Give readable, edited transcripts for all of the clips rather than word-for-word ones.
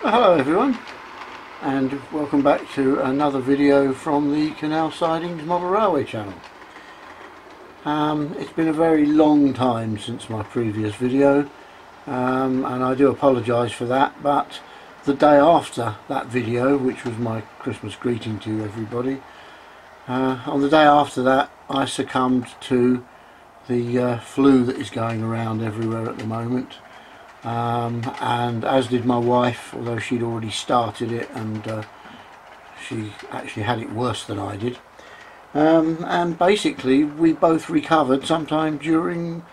Well, hello everyone, and welcome back to another video from the Canal Sidings Model Railway channel. It's been a very long time since my previous video, and I do apologise for that, but the day after that video, which was my Christmas greeting to everybody, on the day after that I succumbed to the flu that is going around everywhere at the moment. And as did my wife, although she'd already started it, and she actually had it worse than I did. And basically we both recovered sometime during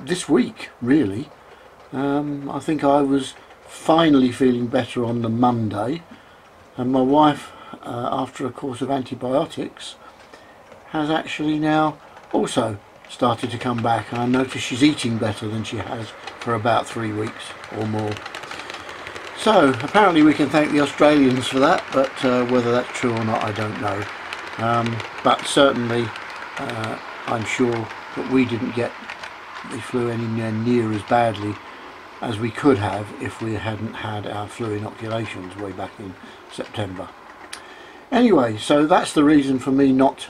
this week, really. I think I was finally feeling better on the Monday, and my wife, after a course of antibiotics, has actually now also started to come back, and I notice she's eating better than she has for about 3 weeks or more. So apparently we can thank the Australians for that, but whether that's true or not I don't know. But certainly I'm sure that we didn't get the flu anywhere near as badly as we could have if we hadn't had our flu inoculations way back in September. Anyway, so that's the reason for me not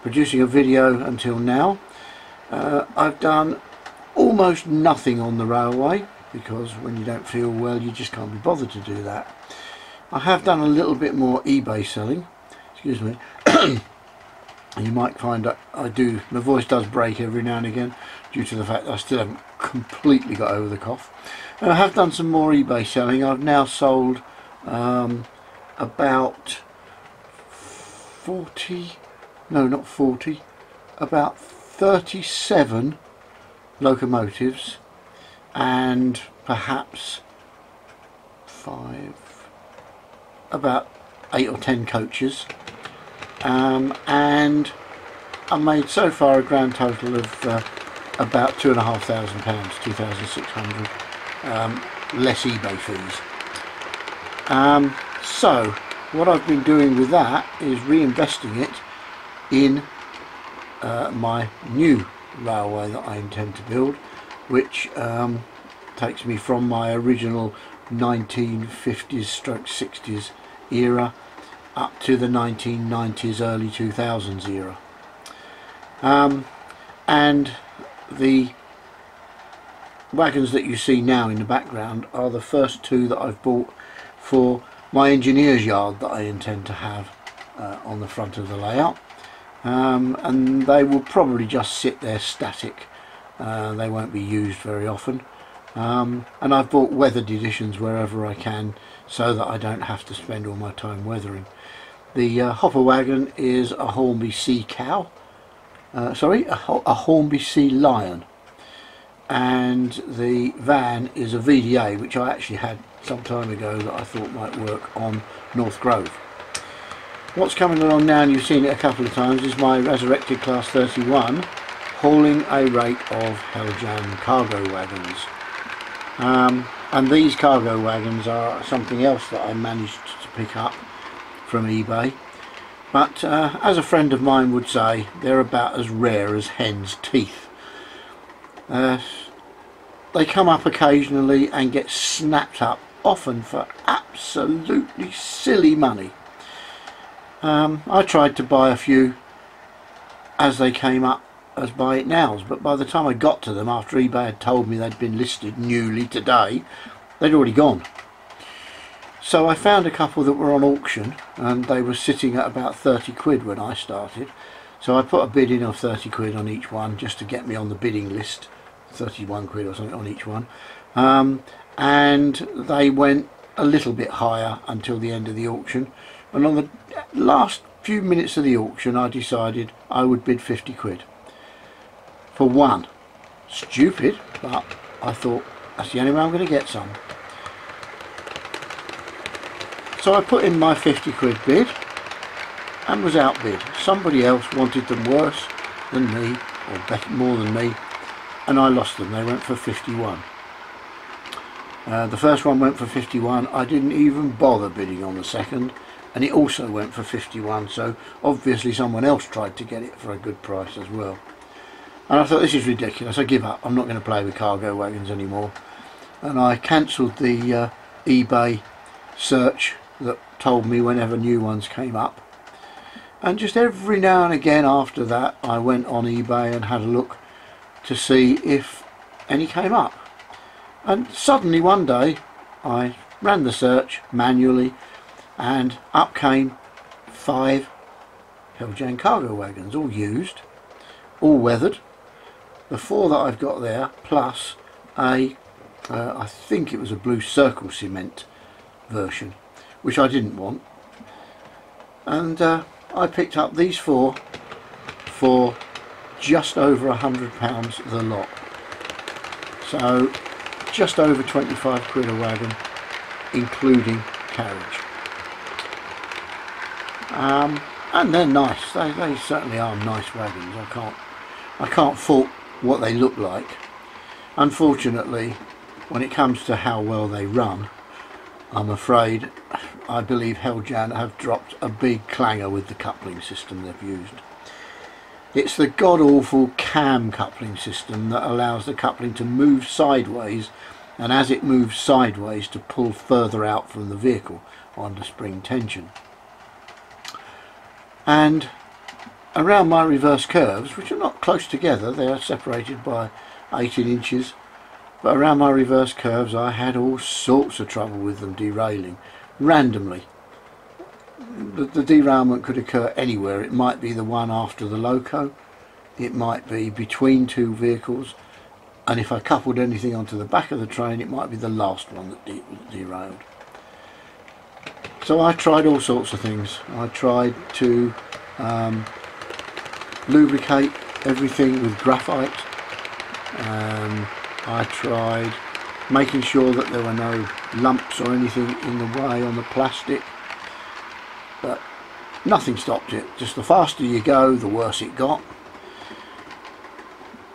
producing a video until now. I've done almost nothing on the railway, because when you don't feel well you just can't be bothered to do that. I have done a little bit more eBay selling, excuse me, and you might find that my voice does break every now and again due to the fact that I still haven't completely got over the cough. And I have done some more eBay selling. I've now sold about 37 locomotives, and perhaps about 8 or 10 coaches, and I made so far a grand total of about £2,500, 2,600, less eBay fees. So what I've been doing with that is reinvesting it in my new railway that I intend to build, which takes me from my original 1950s/60s era up to the 1990s, early 2000s era. And the wagons that you see now in the background are the first two that I've bought for my engineer's yard that I intend to have on the front of the layout. And they will probably just sit there static. They won't be used very often, and I've bought weathered editions wherever I can so that I don't have to spend all my time weathering. The hopper wagon is a Hornby Sea Cow, a Hornby Sea Lion, and the van is a VDA, which I actually had some time ago that I thought might work on North Grove. What's coming along now, and you've seen it a couple of times, is my resurrected Class 31 hauling a rate of Helljam cargo wagons. And these cargo wagons are something else that I managed to pick up from eBay, but as a friend of mine would say, they're about as rare as hen's teeth. They come up occasionally and get snapped up, often for absolutely silly money. I tried to buy a few as they came up as buy it nows, but by the time I got to them, after eBay had told me they'd been listed newly today, they'd already gone. So I found a couple that were on auction, and they were sitting at about 30 quid when I started. So I put a bid in of 30 quid on each one just to get me on the bidding list, 31 quid or something on each one, and they went a little bit higher until the end of the auction. And on the last few minutes of the auction I decided I would bid 50 quid for one. Stupid, but I thought that's the only way I'm going to get some. So I put in my 50 quid bid and was outbid. Somebody else wanted them worse than me, or more than me, and I lost them. They went for 51. The first one went for 51. I didn't even bother bidding on the second, and it also went for 51, so obviously someone else tried to get it for a good price as well. And I thought, this is ridiculous, I give up, I'm not going to play with cargo wagons anymore. And I cancelled the eBay search that told me whenever new ones came up, and just every now and again after that I went on eBay and had a look to see if any came up. And suddenly one day I ran the search manually and up came 5 Helljan cargo wagons, all used, all weathered. The 4 that I've got there plus a I think it was a blue circle cement version, which I didn't want, and I picked up these 4 for just over £100 the lot, so just over 25 quid a wagon, including carriage. And they're nice. They certainly are nice wagons. I can't fault what they look like. Unfortunately, when it comes to how well they run, I'm afraid I believe Helljan have dropped a big clanger with the coupling system they've used. It's the god-awful cam coupling system that allows the coupling to move sideways, and as it moves sideways to pull further out from the vehicle under spring tension. And around my reverse curves, which are not close together, they are separated by 18 inches, but around my reverse curves I had all sorts of trouble with them derailing randomly. The derailment could occur anywhere. It might be the one after the loco, it might be between 2 vehicles, and if I coupled anything onto the back of the train it might be the last one that derailed. So I tried all sorts of things. I tried to lubricate everything with graphite. I tried making sure that there were no lumps or anything in the way on the plastic, but nothing stopped it. Just the faster you go, the worse it got.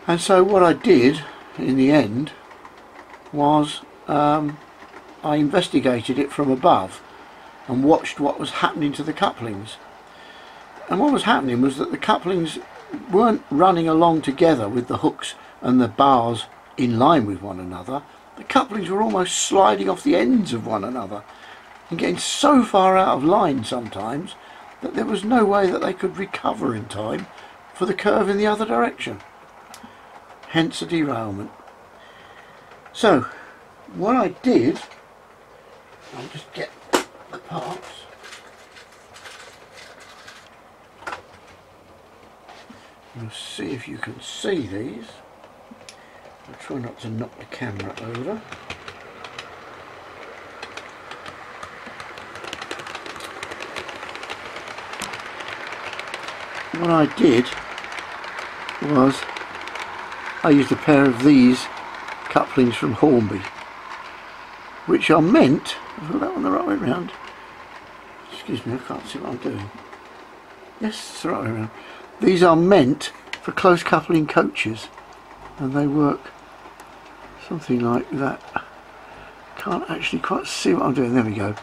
And so what I did in the end was I investigated it from above and watched what was happening to the couplings. And what was happening was that the couplings weren't running along together with the hooks and the bars in line with one another. The couplings were almost sliding off the ends of one another and getting so far out of line sometimes that there was no way that they could recover in time for the curve in the other direction. Hence a derailment. So what I did, I'll just get the parts. You'll see if you can see these. I'll try not to knock the camera over. What I did was I used a pair of these couplings from Hornby, which are meant, I've got that one the right way around. Excuse me, I can't see what I'm doing. Yes, it's the right way around. These are meant for close coupling coaches, and they work something like that. Can't actually quite see what I'm doing. There we go.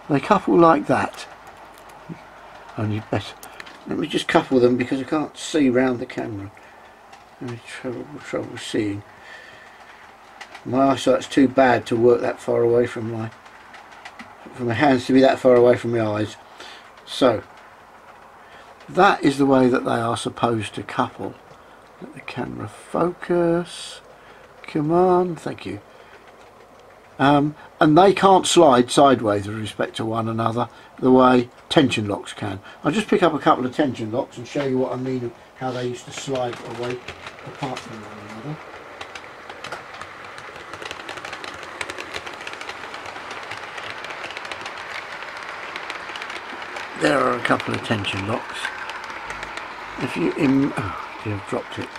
They couple like that. Only better. Let me just couple them because I can't see round the camera. I'm having trouble seeing. My eyesight's too bad to work that far away from my hands to be that far away from my eyes. So that is the way that they are supposed to couple. Let the camera focus. Come on, thank you. And they can't slide sideways with respect to one another the way tension locks can. I'll just pick up a couple of tension locks and show you what I mean of how they used to slide away apart from one another. There are a couple of tension locks. If you oh dear, I've dropped it.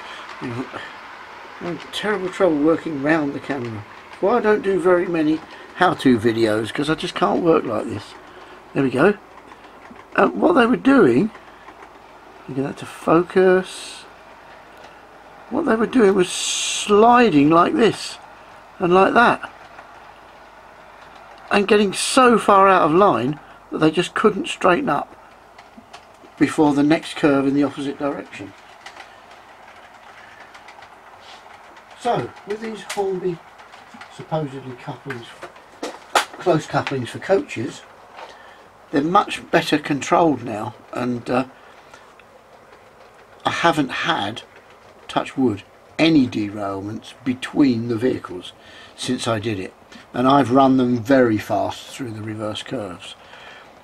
I'm having terrible trouble working round the camera. Well, I don't do very many how-to videos because I just can't work like this. There we go. What they were doing, get that to focus. What they were doing was sliding like this and like that, and getting so far out of line that they just couldn't straighten up before the next curve in the opposite direction. So with these Hornby supposedly couplings close couplings for coaches, they're much better controlled now, and I haven't had, touch wood, any derailments between the vehicles since I did it, and I've run them very fast through the reverse curves.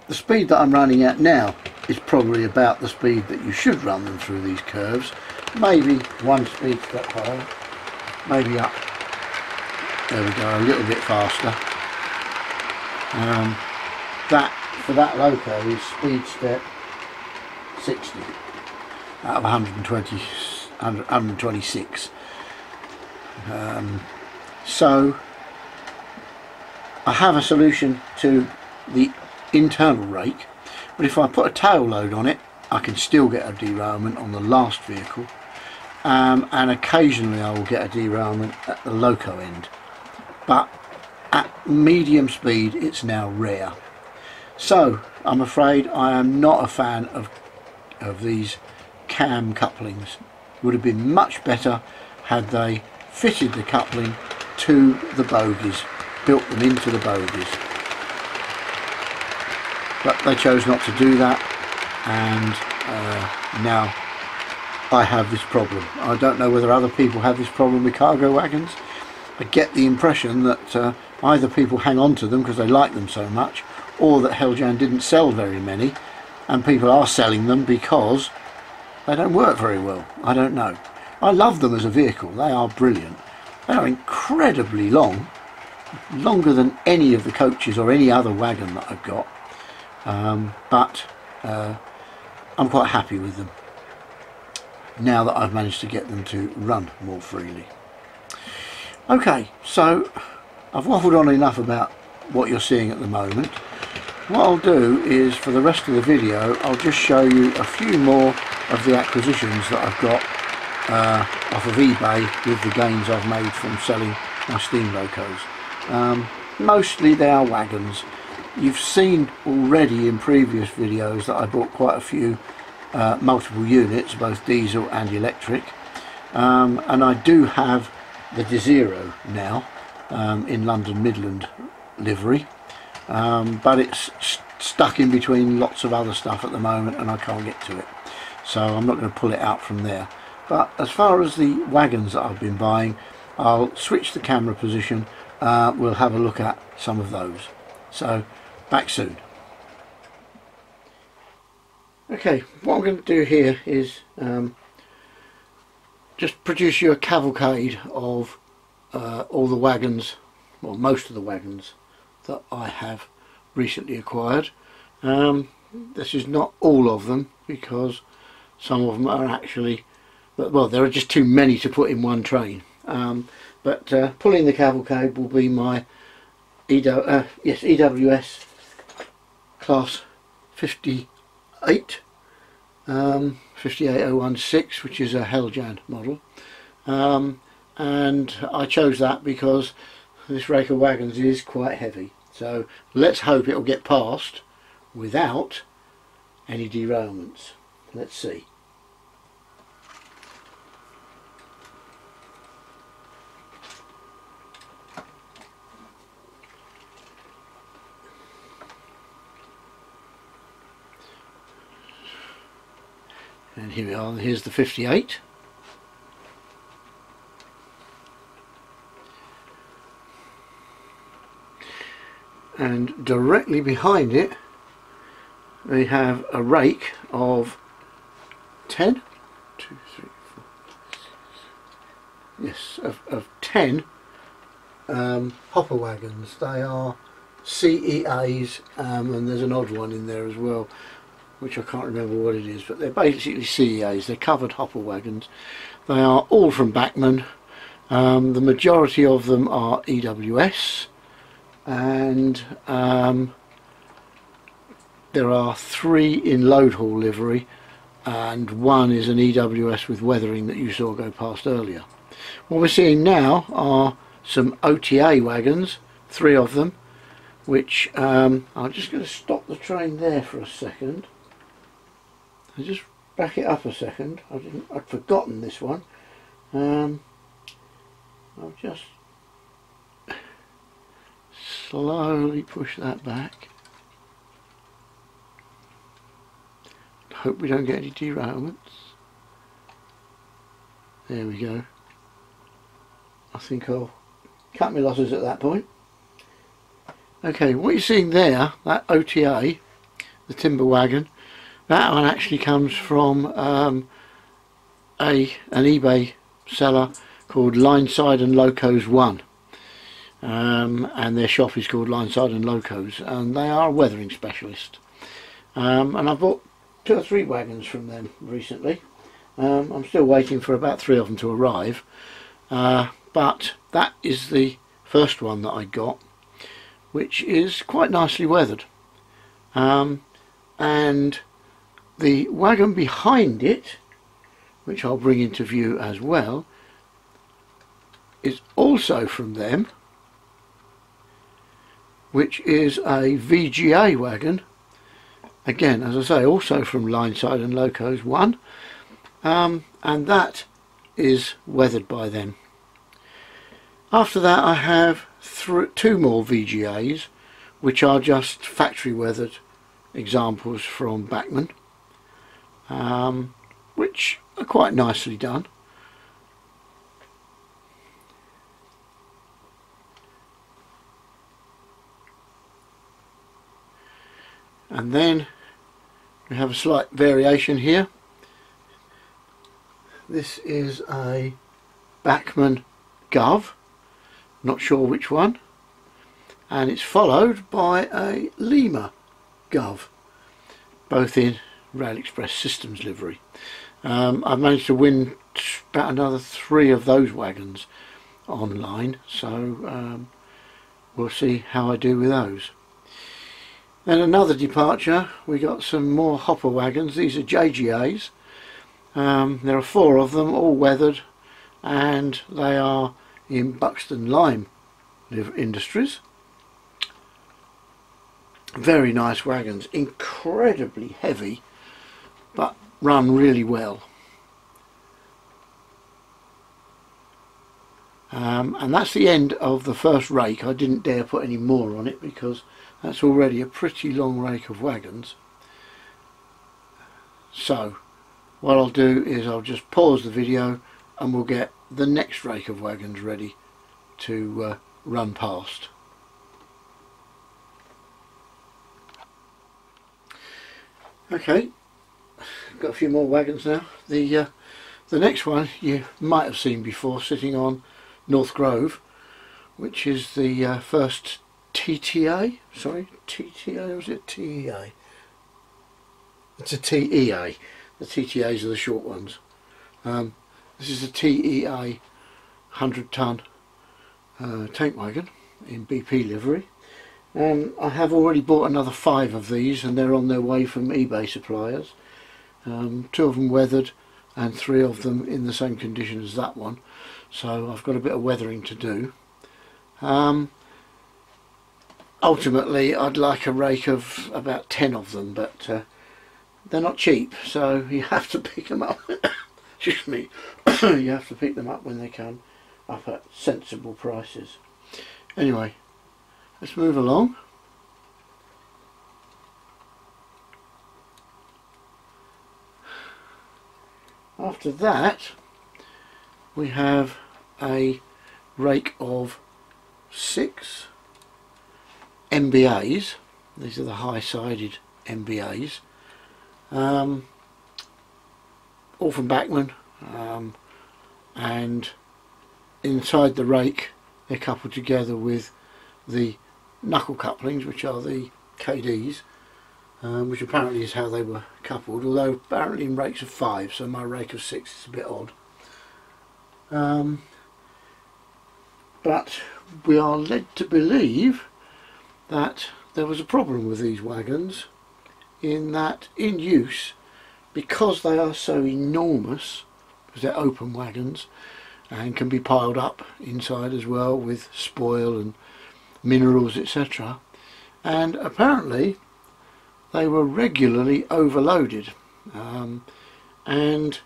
The speed that I'm running at now is probably about the speed that you should run them through these curves, maybe one speed step higher, maybe up, there we go, a little bit faster. That for that loco is speed step 60 out of 126. So I have a solution to the internal rake, but if I put a tail load on it I can still get a derailment on the last vehicle, and occasionally I will get a derailment at the loco end, but at medium speed it's now rare. So I'm afraid I am not a fan of these cam couplings. Would have been much better had they fitted the coupling to the bogies, built them into the bogies, but they chose not to do that, and now I have this problem. I don't know whether other people have this problem with cargo wagons. I get the impression that either people hang on to them because they like them so much, or that Helljan didn't sell very many and people are selling them because they don't work very well. I don't know. I love them as a vehicle. They are brilliant. They are incredibly long, longer than any of the coaches or any other wagon that I've got, but I'm quite happy with them now that I've managed to get them to run more freely. Okay, so I've waffled on enough about what you're seeing at the moment. What I'll do is, for the rest of the video, I'll just show you a few more of the acquisitions that I've got off of eBay with the gains I've made from selling my steam locos. Mostly they are wagons. You've seen already in previous videos that I bought quite a few multiple units, both diesel and electric, and I do have the Desiro now in London Midland livery, but it's stuck in between lots of other stuff at the moment and I can't get to it, so I'm not going to pull it out from there. But as far as the wagons that I've been buying, I'll switch the camera position, we'll have a look at some of those, so back soon. Okay, what I'm going to do here is just produce you a cavalcade of all the wagons, well, most of the wagons that I have recently acquired. This is not all of them because some of them are actually, well, there are just too many to put in one train. But pulling the cavalcade will be my EWS class 58, 58016, which is a Helljan model, and I chose that because this rake of wagons is quite heavy, so let's hope it'll get past without any derailments. Let's see. And here we are, here's the 58. And directly behind it we have a rake of 10, 2, 3, 4, yes, of 10 hopper wagons. They are CEAs, and there's an odd one in there as well, which I can't remember what it is, but they're basically CEAs. They're covered hopper wagons. They are all from Bachmann. The majority of them are EWS, and there are 3 in load haul livery, and 1 is an EWS with weathering that you saw go past earlier. What we're seeing now are some OTA wagons, 3 of them, which I'm just going to stop the train there for a second. I'll just back it up a second. I'd forgotten this one. I'll just slowly push that back. Hope we don't get any derailments. There we go. I think I'll cut my losses at that point. Okay, what you're seeing there, that OTA, the timber wagon, that one actually comes from an eBay seller called Lineside and Locos 1. And their shop is called Lineside and Locos, and they are a weathering specialist. And I bought 2 or 3 wagons from them recently. I'm still waiting for about 3 of them to arrive, but that is the first one that I got, which is quite nicely weathered. And the wagon behind it, which I'll bring into view as well, is also from them, which is a VGA wagon. Again, as I say, also from Lineside and Locos 1, and that is weathered by them. After that I have 2 more VGAs, which are just factory weathered examples from Bachmann, which are quite nicely done. And then we have a slight variation here. This is a Bachmann Gov, not sure which one, and it's followed by a Lima Gov, both in Rail Express Systems livery. I've managed to win about another 3 of those wagons online, so we'll see how I do with those. Then another departure, we got some more hopper wagons. These are JGAs. There are 4 of them, all weathered, and they are in Buxton Lime Industries. Very nice wagons, incredibly heavy, but run really well. And that's the end of the first rake. I didn't dare put any more on it because that's already a pretty long rake of wagons. So what I'll do is I'll just pause the video and we'll get the next rake of wagons ready to run past. Okay, got a few more wagons now. The next one you might have seen before, sitting on North Grove, which is the first TTA, sorry, TTA, or was it TEA? It's a TEA. The TTAs are the short ones. This is a TEA 100-ton tank wagon in BP livery. I have already bought another 5 of these, and they're on their way from eBay suppliers. 2 of them weathered and 3 of them in the same condition as that one, so I've got a bit of weathering to do. Ultimately I'd like a rake of about 10 of them, but they're not cheap, so you have to pick them up. Excuse me. You have to pick them up when they come up at sensible prices. Anyway, let's move along. After that we have a rake of 6 MBAs. These are the high-sided MBAs, all from Bachmann, and inside the rake they're coupled together with the knuckle couplings, which are the KDs, which apparently is how they were coupled, although apparently in rakes of 5, so my rake of 6 is a bit odd. But we are led to believe that there was a problem with these wagons, in that in use, because they are so enormous, because they're open wagons and can be piled up inside as well with spoil and minerals, etc., and apparently they were regularly overloaded, and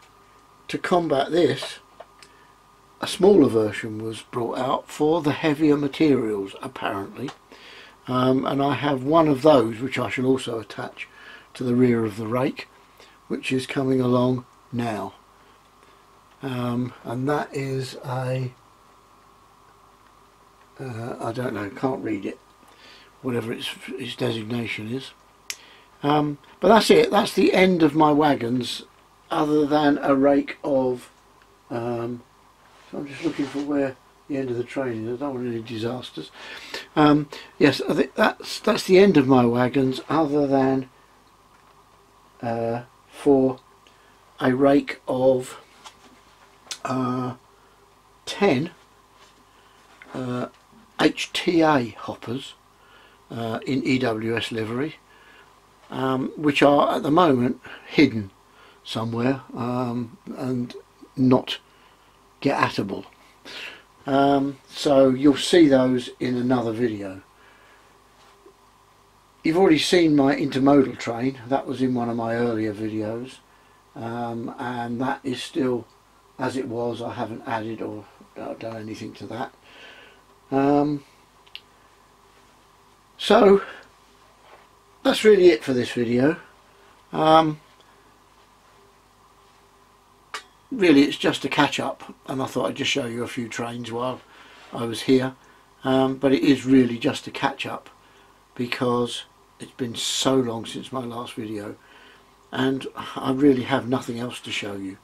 to combat this a smaller version was brought out for the heavier materials apparently, and I have one of those which I shall also attach to the rear of the rake, which is coming along now, and that is a I don't know, can't read it, whatever its designation is. But that's it, that's the end of my wagons, other than a rake of so I'm just looking for where the end of the train is. I don't want any disasters. Yes, I think that's the end of my wagons, other than for a rake of 10 HTA hoppers in EWS livery, which are at the moment hidden somewhere and not get-atable. So you'll see those in another video. You've already seen my intermodal train, that was in one of my earlier videos, and that is still as it was. I haven't added or done anything to that. So that's really it for this video. Really it's just a catch up, and I thought I'd just show you a few trains while I was here, but it is really just a catch up because it's been so long since my last video and I really have nothing else to show you.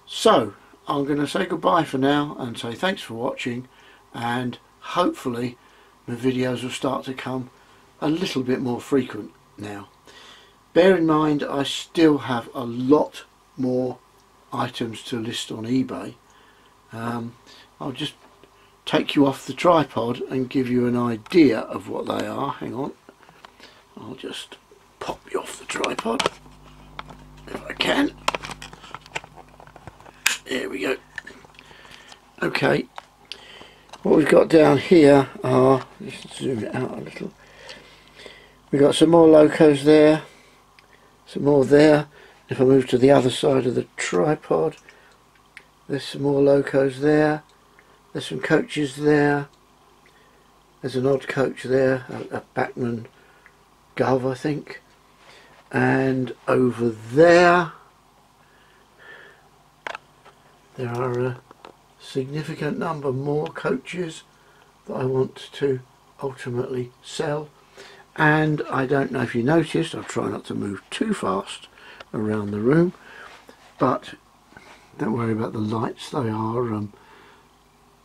So I'm going to say goodbye for now and say thanks for watching, and hopefully my videos will start to come a little bit more frequent now. Bear in mind I still have a lot more items to list on eBay. I'll just take you off the tripod and give you an idea of what they are. Hang on, I'll just pop you off the tripod if I can. There we go. Okay, what we've got down here are, just zoom it out a little, we've got some more locos there, some more there. If I move to the other side of the tripod, there's some more locos there, there's some coaches there, there's an odd coach there, a Bachmann Gov I think, and over there are a significant number more coaches that I want to ultimately sell. And I don't know if you noticed, I'll try not to move too fast around the room, but don't worry about the lights, they are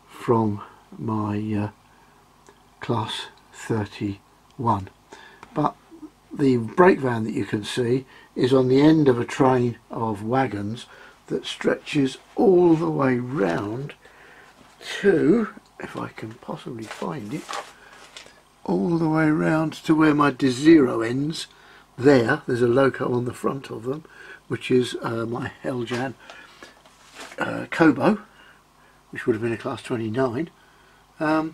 from my class 31. But the brake van that you can see is on the end of a train of wagons that stretches all the way round to, if I can possibly find it, all the way round to where my D0 ends. There's a loco on the front of them, which is my Heljan Kobo, which would have been a class 29, class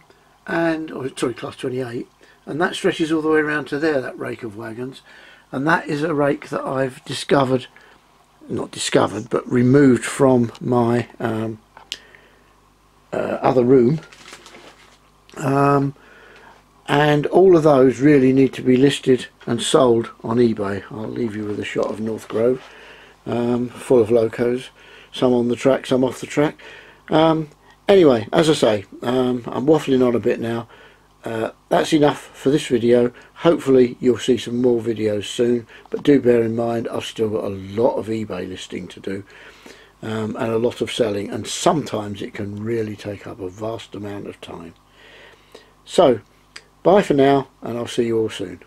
28, and that stretches all the way around to there, that rake of wagons. And that is a rake that I've discovered, not discovered, but removed from my other room. And all of those really need to be listed and sold on eBay. I'll leave you with a shot of North Grove, full of locos, some on the track, some off the track. Anyway, as I say, I'm waffling on a bit now. That's enough for this video. Hopefully you'll see some more videos soon, but do bear in mind I've still got a lot of eBay listing to do, and a lot of selling, and sometimes it can really take up a vast amount of time. So bye for now, and I'll see you all soon.